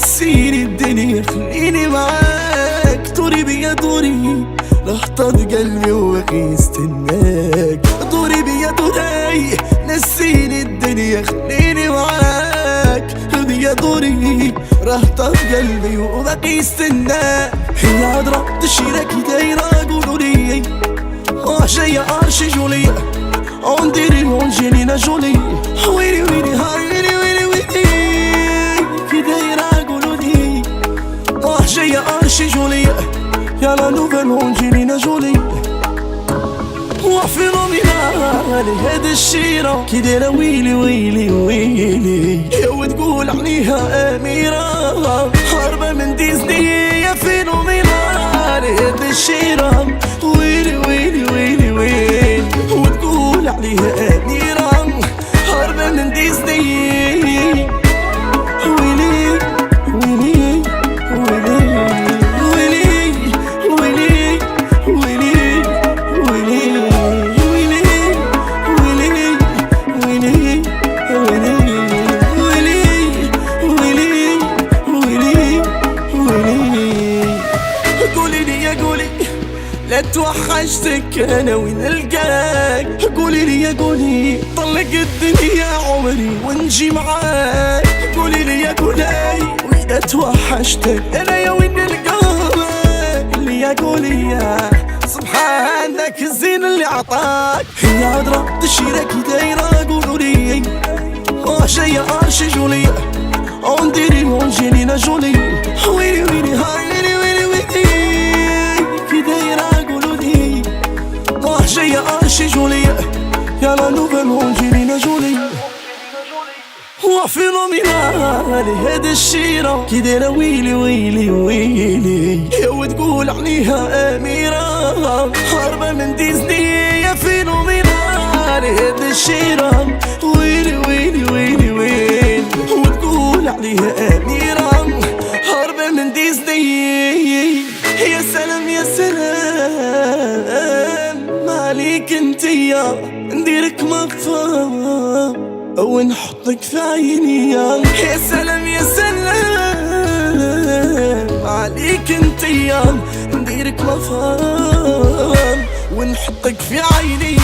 نسيني الدنيا خليني معاك. دوري بيا دوري لحظة قلبي وبقي يستناك. دوري بيا دوري نسيني الدنيا خليني معاك. بيا دوري لحظة قلبي وبقي يستناك. هي عذرا تشيلك دايرة قولولي جاية عرشي جولية اون ديري انجلينا جولي. ويلي ويلي هاي ويلي ويلي ويلي كي دايرة قولولي جاية عرشي جولية يا لا نوفل انجلينا جولي. وفينومينال هاد الشيرة كي دايرة ويلي ويلي ويلي وتقول عليها أميرة هربة من ديزني. يا فينومينال هاد الشيرة ويلي ويلي ويلي ويلي وتقول عليها أميرة هربة من ديزني. ويلي ويلي ويلي ويلي ويلي لا توحشتك انا وين القاك. قولي لي يا قولي طلق الدنيا عمري ونجي معاك. قولي لي يا قولي واذا توحشتك انا يا وين القاك. اللي يا قولي يا سبحان ذاك الزين اللي عطاك. هي عذرا تشيلك دايرة قولولي جاية عرشي جولية اون ديري انجلينا جولي. ويلي ويلي هاي ويلي ويلي ويلي كي دايرة قولولي جاية عرشي جولية يا لا نوفل انجلينا جولي. وفينومينال هاد الشيرة كي دايرة ويلي ويلي ويلي وتقول عليها أميرة هربة من ديزني. يا فينومينال هاد الشيرة ويلي ويلي ويلي ويلي وتقول عليها أميرة هربة من ديزني. يا سلام يا سلام ماليك انتيا نديرك مفهوم ونحطك في عيني. يا سلام يا سلام عليك انتيا نديرك مفهوم ونحطك في عيني.